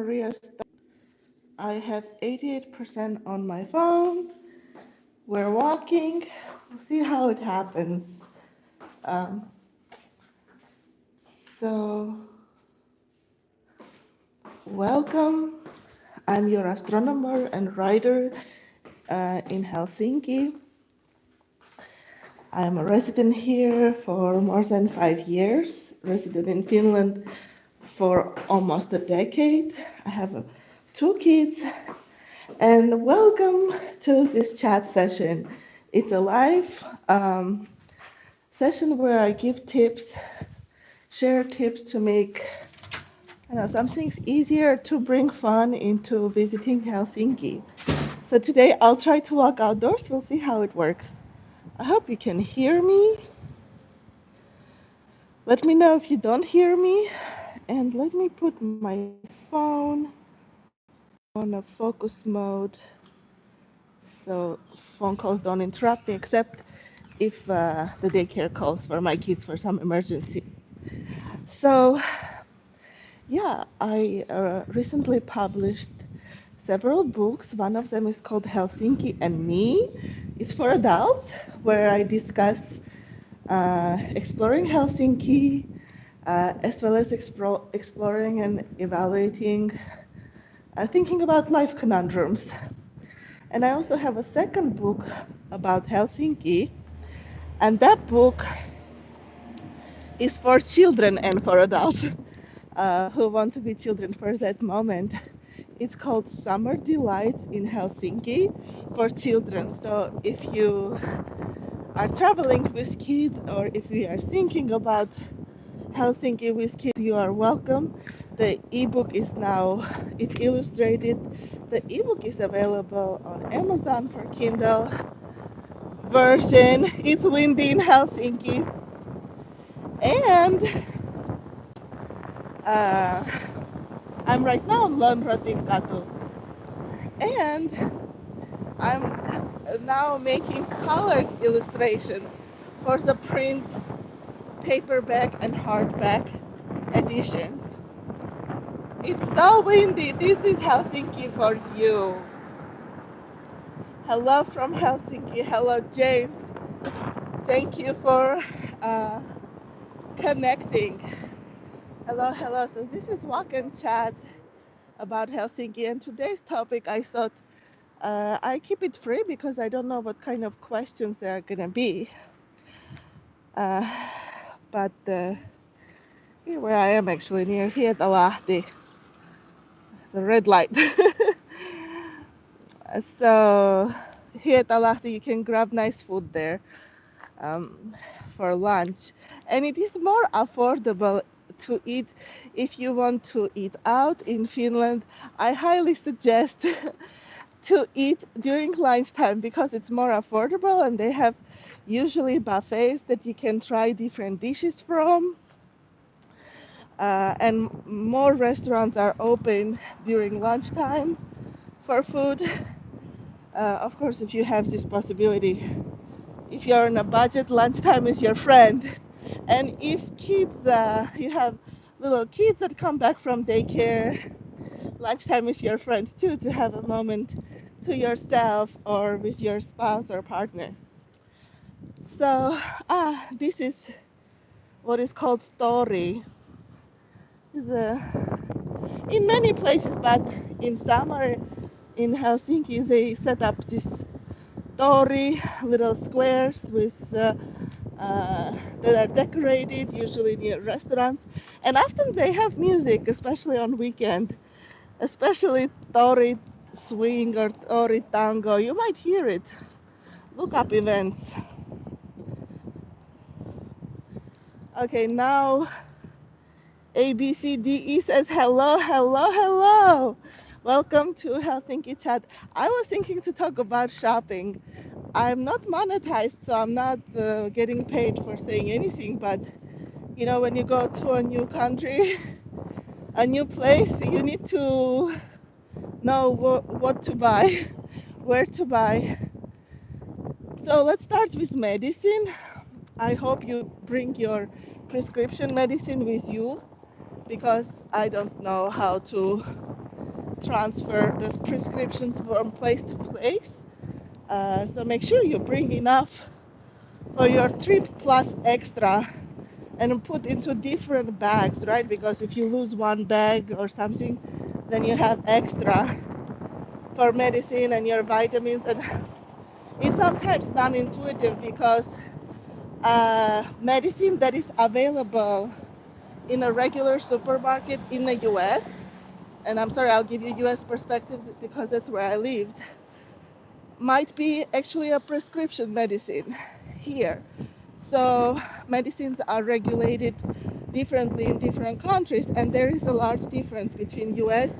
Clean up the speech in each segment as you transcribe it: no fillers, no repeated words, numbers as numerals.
Maria. I have 88% on my phone. We're walking. We'll see how it happens. Um, so, welcome. I'm your astronomer and writer in Helsinki. I'm a resident here for more than 5 years, resident in Finland for almost a decade. I have two kids, and welcome to this chat session. It's a live session where I give tips, share tips to make some things easier to bring fun into visiting Helsinki. So today I'll try to walk outdoors. We'll see how it works. I hope you can hear me. Let me know if you don't hear me. And let me put my phone on a focus mode so phone calls don't interrupt me, except if the daycare calls for my kids for some emergency. So, yeah, I recently published several books. One of them is called Helsinki and Me. It's for adults, where I discuss exploring Helsinki, as well as exploring and evaluating, thinking about life conundrums. And I also have a second book about Helsinki, and that book is for children and for adults who want to be children for that moment. It's called Summer Delights in Helsinki for children. So if you are traveling with kids, or if you are thinking about Helsinki with kids, you are welcome. The ebook is now, it's illustrated. The ebook is available on Amazon for Kindle version. It's windy in Helsinki. And uh, I'm right now on Katu. And I'm now making colored illustrations for the print, paperback, and hardback editions. It's so windy. This is Helsinki for you. Hello from Helsinki. Hello, James. Thank you for uh, connecting. Hello, hello. So this is Walk and Chat about Helsinki, and today's topic I thought I keep it free because I don't know what kind of questions there are gonna be. Uh, but here where I am actually near Hietalahti, the red light. So Hietalahti, you can grab nice food there for lunch, and it is more affordable to eat if you want to eat out in Finland. I highly suggest to eat during lunchtime because it's more affordable, and they have usually buffets that you can try different dishes from. And more restaurants are open during lunchtime for food. Of course, if you have this possibility, if you're on a budget, lunchtime is your friend. And if kids, you have little kids that come back from daycare, lunchtime is your friend too, to have a moment to yourself or with your spouse or partner. So, this is what is called story. It's in many places, but in summer in Helsinki, they set up this tori, little squares with that are decorated, usually near restaurants, and often they have music, especially on weekend, especially tori swing or tori tango. You might hear it. Look up events. Okay, now ABCDE says hello, hello, hello. Welcome to Helsinki Chat. I was thinking to talk about shopping. I'm not monetized, so I'm not getting paid for saying anything, but you know, when you go to a new country, a new place, you need to know what to buy, where to buy. So let's start with medicine. I hope you bring your prescription medicine with you because I don't know how to transfer the prescriptions from place to place. So make sure you bring enough for your trip plus extra and put into different bags, right? Because if you lose one bag or something, then you have extra for medicine and your vitamins. And it's sometimes non-intuitive because medicine that is available in a regular supermarket in the US, and I'm sorry, I'll give you US perspective because that's where I lived, might be actually a prescription medicine here. So medicines are regulated differently in different countries, and there is a large difference between US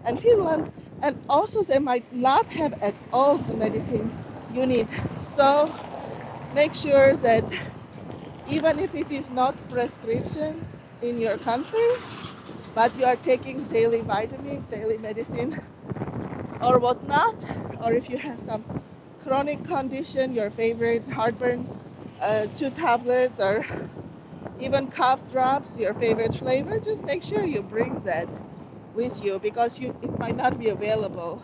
and Finland, and also they might not have at all the medicine you need. So make sure that even if it is not prescription in your country, but you are taking daily vitamins, daily medicine, or whatnot, or if you have some chronic condition, your favorite heartburn, 2 tablets, or even cough drops, your favorite flavor, just make sure you bring that with you because it might not be available.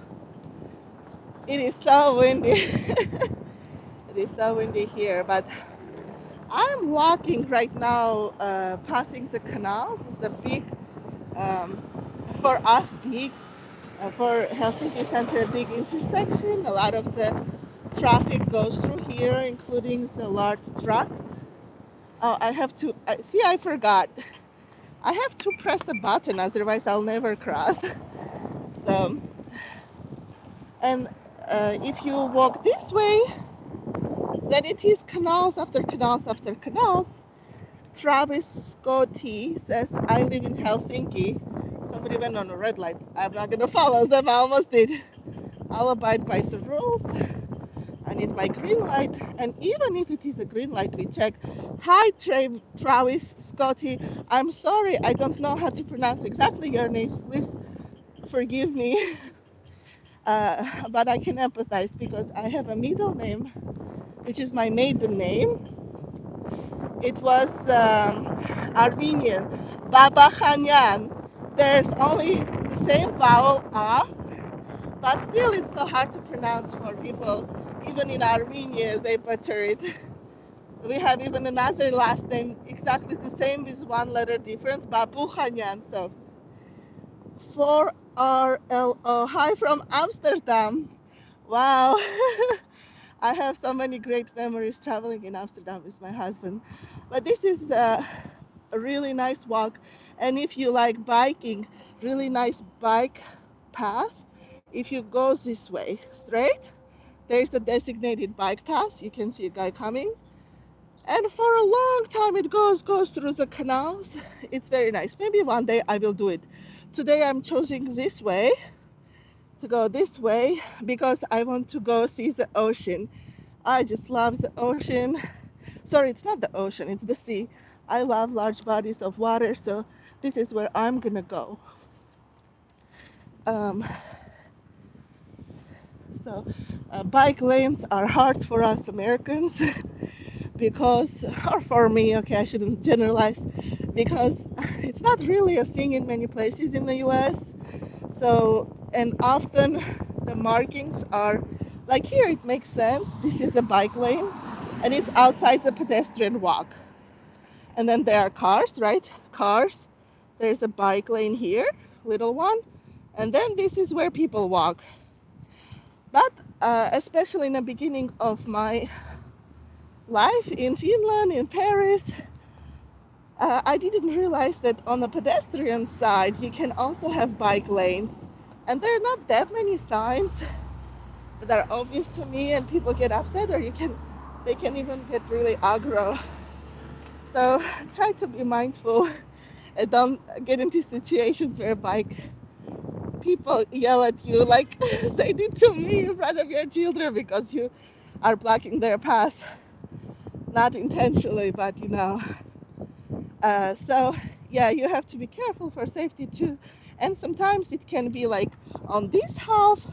It is so windy. It is so windy here, but I'm walking right now, passing the canals. It's a big, um, for us, big, for Helsinki Center, a big intersection. A lot of the traffic goes through here, including the large trucks. Oh, I have to, see, I forgot. I have to press a button, otherwise I'll never cross. So, and if you walk this way, then it is canals after canals after canals. Travis Scotty says, I live in Helsinki. Somebody went on a red light. I'm not going to follow them. I almost did. I'll abide by the rules. I need my green light. And even if it is a green light, we check. Hi, Travis Scotty. I'm sorry. I don't know how to pronounce exactly your name. Please forgive me. But I can empathize because I have a middle name, which is my maiden name. It was Armenian, Baba Khanyan. There's only the same vowel A, but still it's so hard to pronounce for people. Even in Armenia, they butcher it. We have even another last name exactly the same with one letter difference, Babu Khanyan. So 4RLO. Hi from Amsterdam. Wow. I have so many great memories traveling in Amsterdam with my husband. But this is a really nice walk. And if you like biking, really nice bike path. If you go this way straight, there's a designated bike path. You can see a guy coming. And for a long time it goes through the canals. It's very nice. Maybe one day I will do it. Today I'm choosing this way to go this way because I want to go see the ocean. I just love the ocean. Sorry, it's not the ocean, it's the sea. I love large bodies of water, so this is where I'm gonna go. Um, so bike lanes are hard for us Americans because, or for me, okay, I shouldn't generalize, because it's not really a thing in many places in the US. So, and often the markings are like here, it makes sense. This is a bike lane and it's outside the pedestrian walk. And then there are cars, right? Cars. There's a bike lane here, little one. And then this is where people walk. But especially in the beginning of my life in Finland, in Paris, I didn't realize that on the pedestrian side, you can also have bike lanes. And there are not that many signs that are obvious to me, and people get upset, or they can even get really aggro. So try to be mindful and don't get into situations where bike people yell at you like they did to me in front of your children because you are blocking their path, not intentionally, but you know. So yeah, you have to be careful for safety too. And sometimes it can be like on this half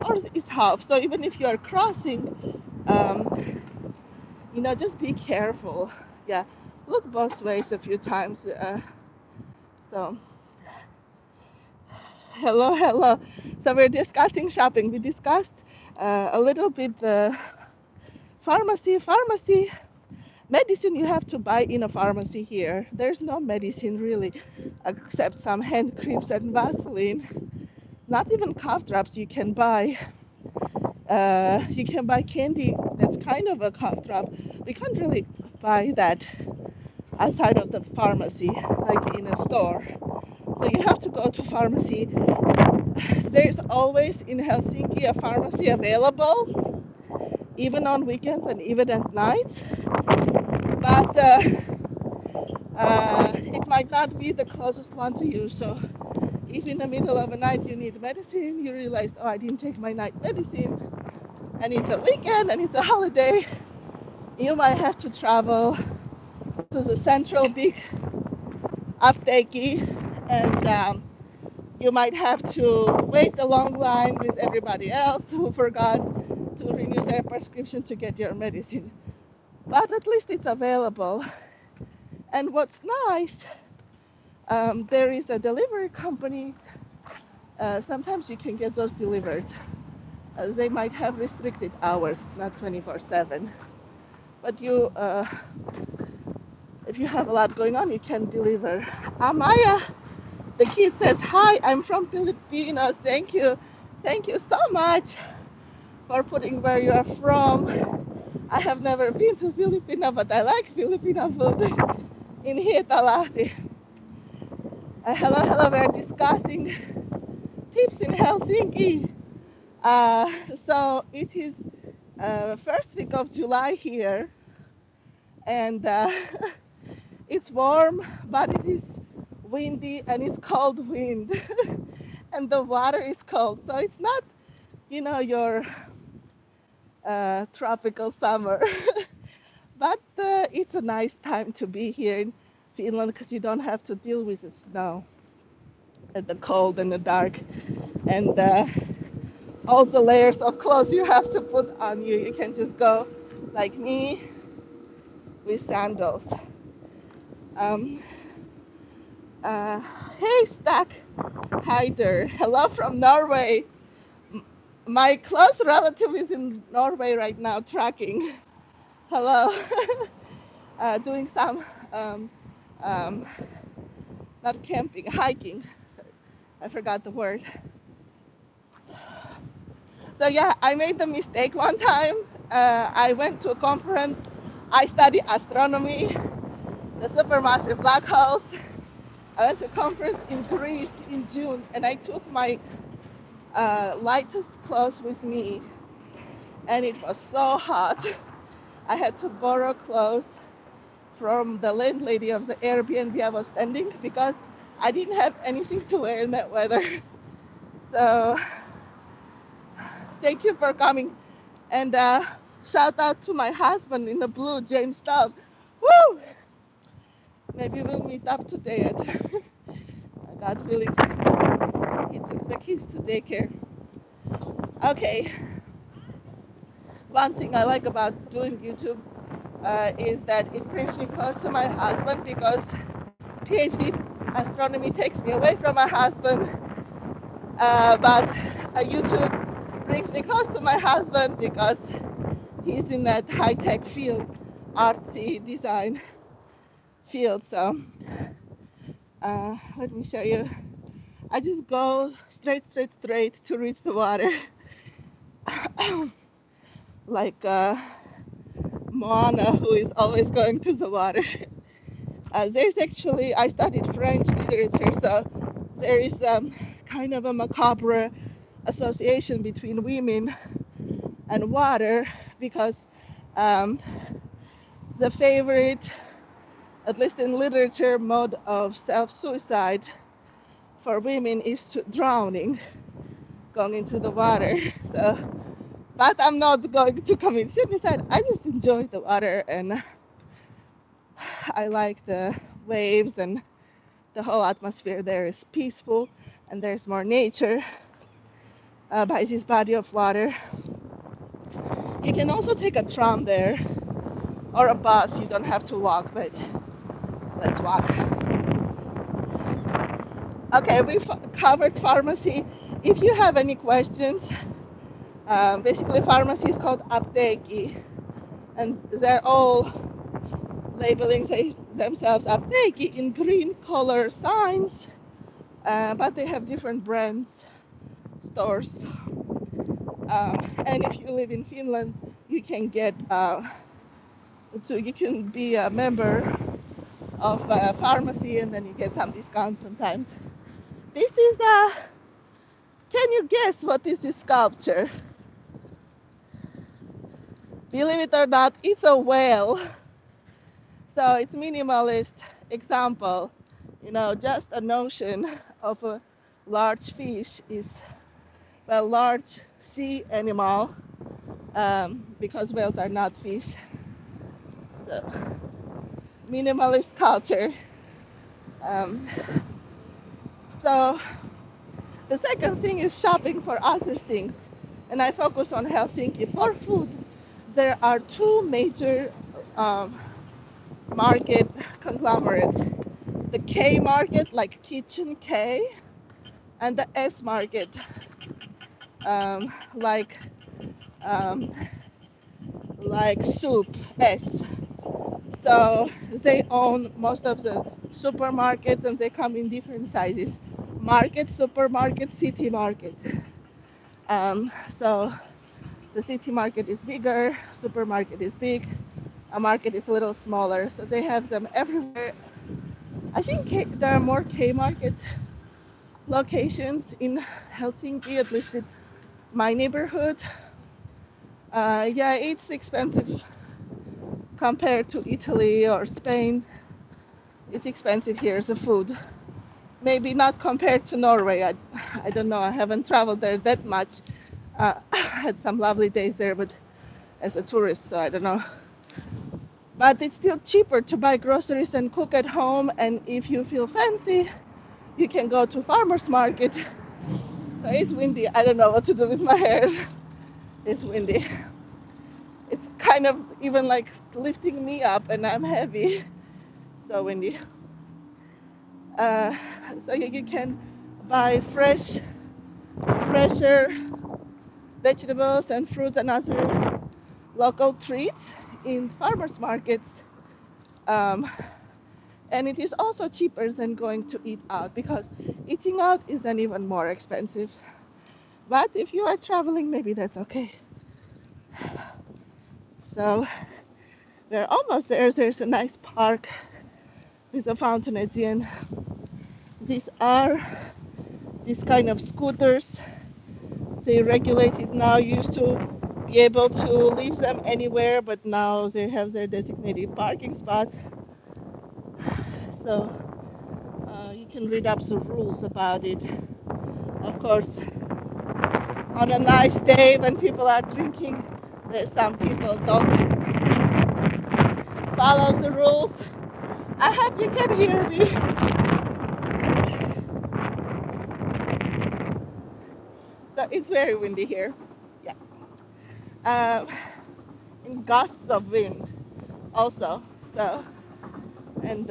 or this half. So even if you're crossing, just be careful. Yeah, look both ways a few times. So Hello, hello. So we're discussing shopping. We discussed a little bit the pharmacy. Medicine you have to buy in a pharmacy here. There's no medicine really, except some hand creams and Vaseline. Not even cough drops you can buy. You can buy candy that's kind of a cough drop. We can't really buy that outside of the pharmacy, like in a store. So you have to go to pharmacy. There's always in Helsinki a pharmacy available, even on weekends and even at night. But it might not be the closest one to you. So if in the middle of the night you need medicine, you realize, oh, I didn't take my night medicine, and it's a weekend and it's a holiday, you might have to travel to the central big apteeki, and you might have to wait a long line with everybody else who forgot to renew their prescription to get your medicine. But at least it's available. And what's nice, there is a delivery company. Sometimes you can get those delivered. They might have restricted hours, not 24/7. But if you have a lot going on, you can deliver. Amaya, the kid says, hi, I'm from Filipinos. Thank you so much for putting where you're from. I have never been to Filipino, but I like Filipino food in Hietalahti. Hello, we're discussing tips in Helsinki. So it is first week of July here, and it's warm, but it is windy and it's cold wind, and the water is cold. So it's not, your tropical summer, but it's a nice time to be here in Finland because you don't have to deal with the snow and the cold and the dark and all the layers of clothes you have to put on you. You can just go like me with sandals. Um, uh, hey, Stack Hider. Hello from Norway. My close relative is in Norway right now tracking. Hello. Doing some, um, not camping, hiking. Sorry, I forgot the word. So yeah, I made the mistake one time. I went to a conference. I study astronomy, the supermassive black holes. I went to a conference in Greece in June, and I took my lightest clothes with me, and it was so hot. I had to borrow clothes from the landlady of the Airbnb I was staying because I didn't have anything to wear in that weather. So thank you for coming, and shout out to my husband in the blue, James Stubb. Woo! Maybe we'll meet up today at I got feeling he took the kids to daycare. Okay. One thing I like about doing YouTube is that it brings me close to my husband because PhD astronomy takes me away from my husband, but YouTube brings me close to my husband because he's in that high-tech field, artsy design field. So let me show you. I just go straight to reach the water. Like Moana, who is always going to the water. There's actually, I studied French literature, so there is kind of a macabre association between women and water because the favorite, at least in literature, mode of self-suicide for women is drowning, going into the water. So, but I'm not going to commit suicide. I just enjoy the water, and I like the waves, and the whole atmosphere there is peaceful, and there's more nature by this body of water. You can also take a tram there or a bus. You don't have to walk, but let's walk. Okay, we've covered pharmacy. If you have any questions, basically pharmacy is called apteekki, and they're all labeling themselves apteekki in green color signs, but they have different brands, stores. And if you live in Finland, you can get you can be a member of a pharmacy, and then you get some discounts sometimes. This is a. Can you guess what is this sculpture? Believe it or not, it's a whale. So it's minimalist example. You know, just a notion of a large fish is, well, large sea animal, because whales are not fish. So, minimalist culture. Um, so the second thing is shopping for other things. And I focus on Helsinki. For food, there are two major market conglomerates. The K market, like Kitchen K, and the S market, um, like um, like Soup S. So they own most of the supermarkets, and they come in different sizes: market, supermarket, city market. So the city market is bigger, supermarket is big, a market is a little smaller. So they have them everywhere. I think there are more K market locations in Helsinki, at least in my neighborhood. Yeah, it's expensive compared to Italy or Spain. It's expensive here, the food. Maybe not compared to Norway. I don't know. I haven't traveled there that much. I had some lovely days there, but as a tourist, so I don't know. But it's still cheaper to buy groceries and cook at home. And if you feel fancy, you can go to farmer's market. So it's windy. I don't know what to do with my hair. It's windy. It's kind of even like lifting me up, and I'm heavy. So windy. Uh, so you can buy fresher vegetables and fruits and other local treats in farmers markets. Um, and it is also cheaper than going to eat out, because eating out is then even more expensive. But if you are traveling, maybe that's okay. So we're almost there. There's a nice park with a fountain at the end. These are these kind of scooters. They regulate it now. Used to be able to leave them anywhere, but now they have their designated parking spots. So you can read up the rules about it. Of course, on a nice day when people are drinking, there's some people don't follow the rules. I hope you can hear me. So it's very windy here. Yeah. Uh, and gusts of wind also. So, and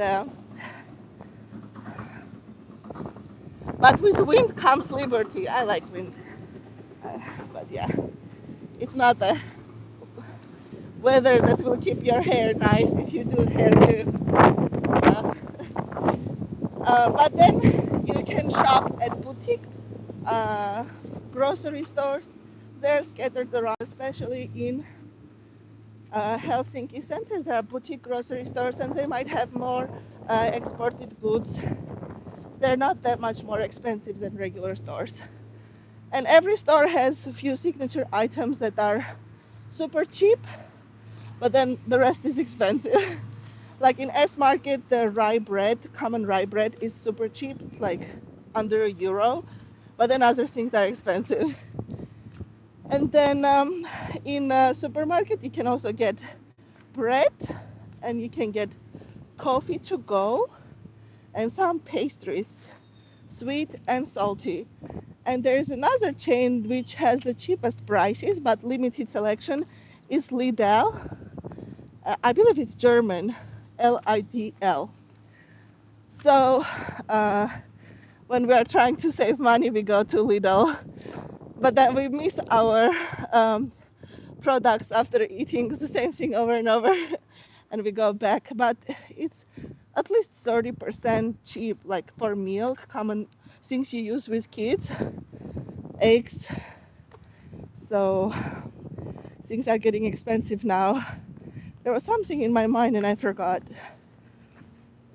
but with wind comes liberty. I like wind. But yeah, it's not the weather that will keep your hair nice if you do hair too. So, but then you can shop at boutique uh, grocery stores. They're scattered around, especially in Helsinki center. There are boutique grocery stores, and they might have more exported goods. They're not that much more expensive than regular stores. And every store has a few signature items that are super cheap, but then the rest is expensive. Like in S Market, the rye bread, common rye bread, is super cheap. It's like under €1, but then other things are expensive. And then in a supermarket, you can also get bread, and you can get coffee to go, and some pastries, sweet and salty. And there is another chain which has the cheapest prices but limited selection, is Lidl. I believe it's German, Lidl. So uh, when we are trying to save money, we go to Lidl, but then we miss our products after eating the same thing over and over, and we go back. But it's at least 30% cheap, like for milk, common things you use with kids, eggs. So things are getting expensive now. There was something in my mind and I forgot.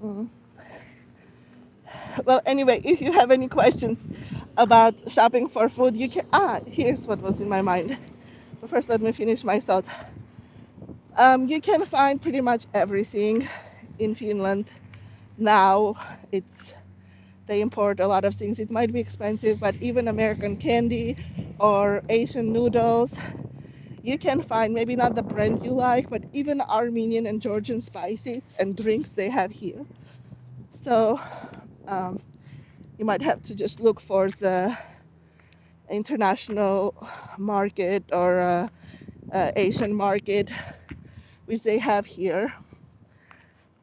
Mm. Well, anyway, if you have any questions about shopping for food, you can. Here's what was in my mind. But first, let me finish my thought. You can find pretty much everything in Finland now. They import a lot of things. It might be expensive, but even American candy or Asian noodles, you can find maybe not the brand you like, but even Armenian and Georgian spices and drinks they have here. So um, you might have to just look for the international market or Asian market, which they have here,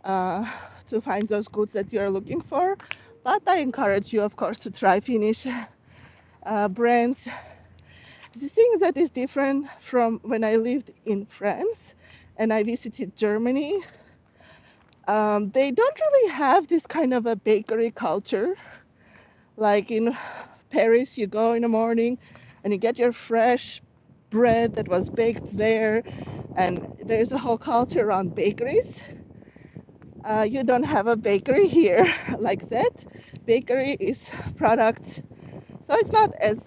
uh, to find those goods that you're looking for. But I encourage you, of course, to try Finnish brands. The thing that is different from when I lived in France and I visited Germany, they don't really have this kind of a bakery culture. Like in Paris, you go in the morning and you get your fresh bread that was baked there, and there's a whole culture around bakeries. You don't have a bakery here like that. Bakery is products, so it's not as.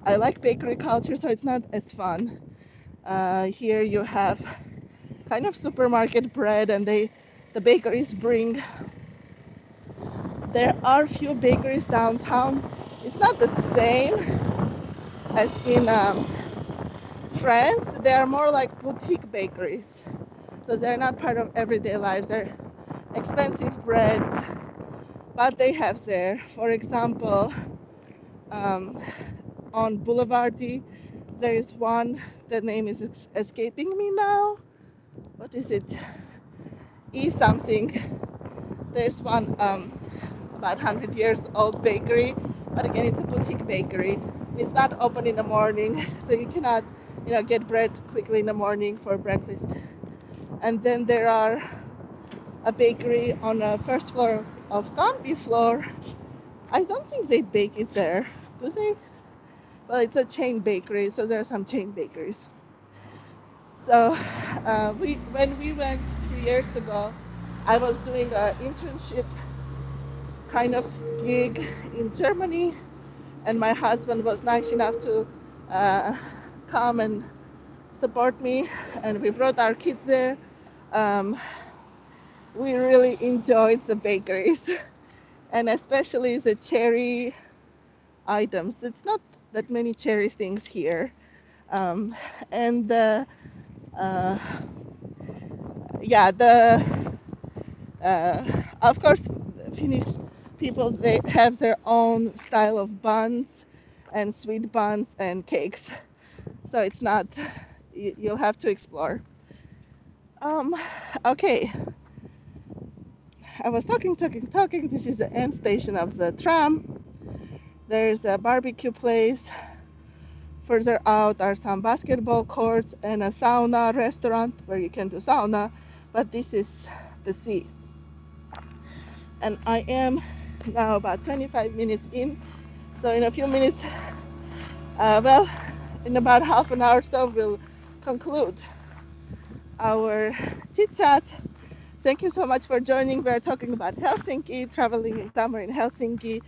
I like bakery culture, so it's not as fun. Here you have kind of supermarket bread, and the bakeries bring. There are few bakeries downtown. It's not the same as in France. They are more like boutique bakeries, so they're not part of everyday lives. They're expensive breads, but they have there. For example, um, on Boulevardy, there is one. The name is escaping me now. What is it? E something. There's one about 100 years old bakery, but again, it's a boutique bakery. It's not open in the morning, so you cannot, get bread quickly in the morning for breakfast. And then there are a bakery on the first floor of Gambi floor. I don't think they bake it there, do they? Well, it's a chain bakery, so there are some chain bakeries. So when we went 2 years ago, I was doing an internship kind of gig in Germany, and my husband was nice enough to come and support me, and we brought our kids there. Um, we really enjoyed the bakeries, and especially the cherry items. It's not that many cherry things here, um, and uh, yeah, of course, Finnish people, they have their own style of buns and sweet buns and cakes. So it's not, you'll have to explore. Um, okay, I was talking. This is the end station of the tram. There's a barbecue place. Further out are some basketball courts and a sauna restaurant where you can do sauna. But this is the sea. And I am now about 25 minutes in. So in a few minutes, well, in about half an hour or so, we'll conclude our chit chat. Thank you so much for joining. We're talking about Helsinki, traveling in summer in Helsinki.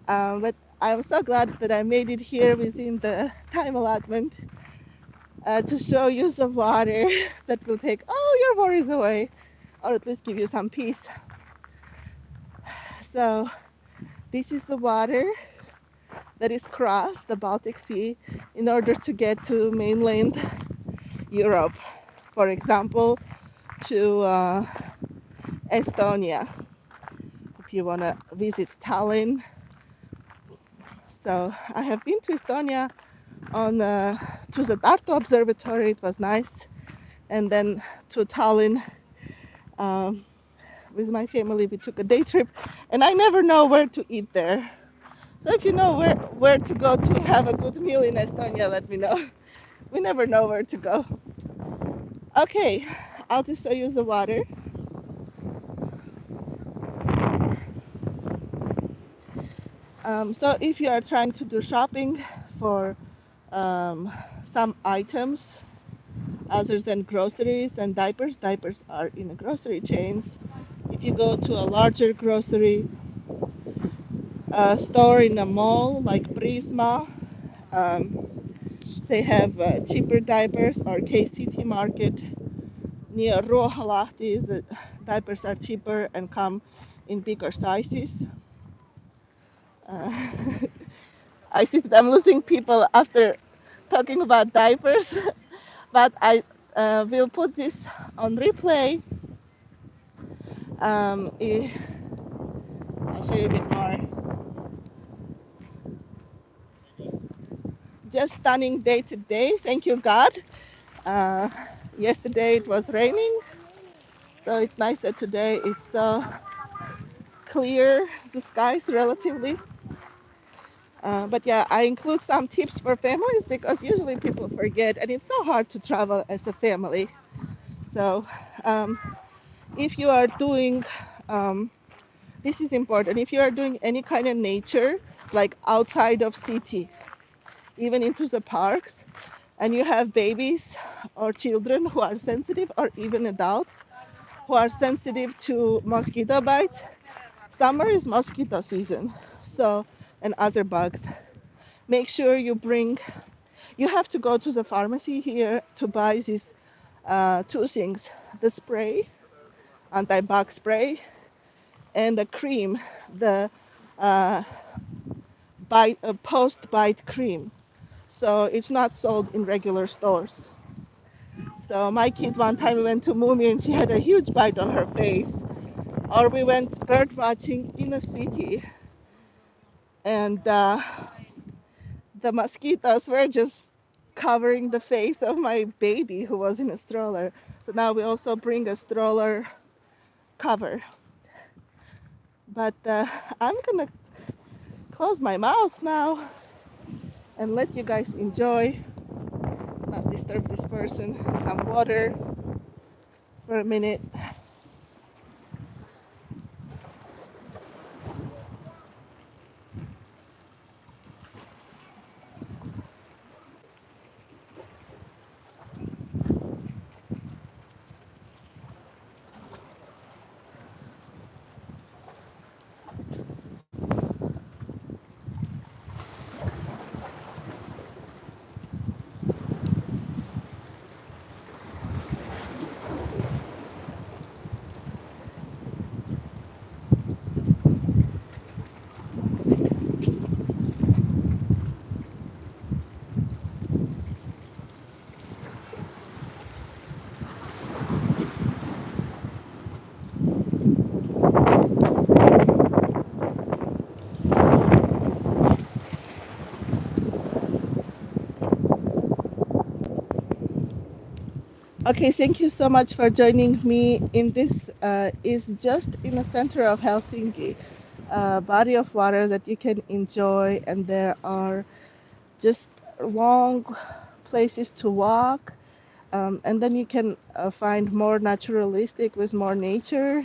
But I'm so glad that I made it here within the time allotment to show you some water that will take all your worries away, or at least give you some peace. So this is the water that is crossed the Baltic Sea in order to get to mainland Europe. For example, to Estonia, if you want to visit Tallinn. So I have been to Estonia to the Tartu Observatory. It was nice, and then to Tallinn, with my family. We took a day trip, and I never know where to eat there. So if you know where to go to have a good meal in Estonia, let me know. We never know where to go. Okay, I'll just show you the water. So if you are trying to do shopping for some items other than groceries and diapers, diapers are in the grocery chains. If you go to a larger grocery store in a mall like Prisma, um, they have cheaper diapers, or KCT Market near Ruoholahti. The diapers are cheaper and come in bigger sizes. Uh, I see that I'm losing people after talking about diapers, but I will put this on replay. I'll show you a bit more. Just stunning day today, thank you God. Uh, Yesterday it was raining, so it's nice that today it's clear, the skies relatively. But yeah, I include some tips for families because usually people forget, and it's so hard to travel as a family. So um, if you are doing, this is important, if you are doing any kind of nature, like outside of city, even into the parks, and you have babies or children who are sensitive, or even adults who are sensitive to mosquito bites, summer is mosquito season, so, and other bugs. Make sure you bring, you have to go to the pharmacy here to buy these two things, the spray, anti-bug spray, and a cream, the uh, post-bite cream. So it's not sold in regular stores. So my kid one time went to Mumi and she had a huge bite on her face. Or we went bird watching in a city, and the mosquitoes were just covering the face of my baby who was in a stroller. So now we also bring a stroller cover. But I'm gonna close my mouth now and let you guys enjoy, not disturb this person, some water for a minute. Okay, thank you so much for joining me in this. Is just in the center of Helsinki, body of water that you can enjoy, and there are just long places to walk, and then you can find more naturalistic with more nature,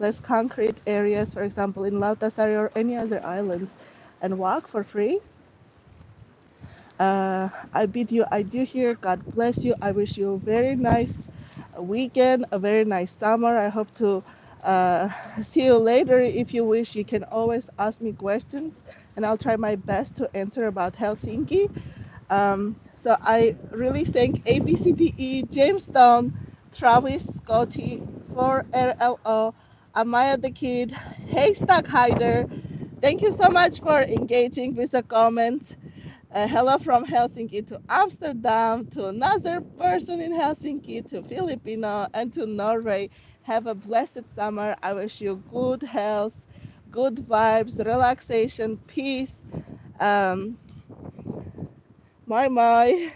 less concrete areas, for example, in Lautasari or any other islands, and walk for free. I bid you adieu here. God bless you. I wish you a very nice weekend, a very nice summer. I hope to see you later. If you wish, you can always ask me questions, and I'll try my best to answer about Helsinki. So I really thank ABCDE, Jamestown, Travis, Scotty, 4RLO, Amaya the Kid, Haystack Hider. Thank you so much for engaging with the comments. Hello from Helsinki to Amsterdam, to another person in Helsinki, to Filipino, and to Norway. Have a blessed summer. I wish you good health, good vibes, relaxation, peace. Um, moi moi.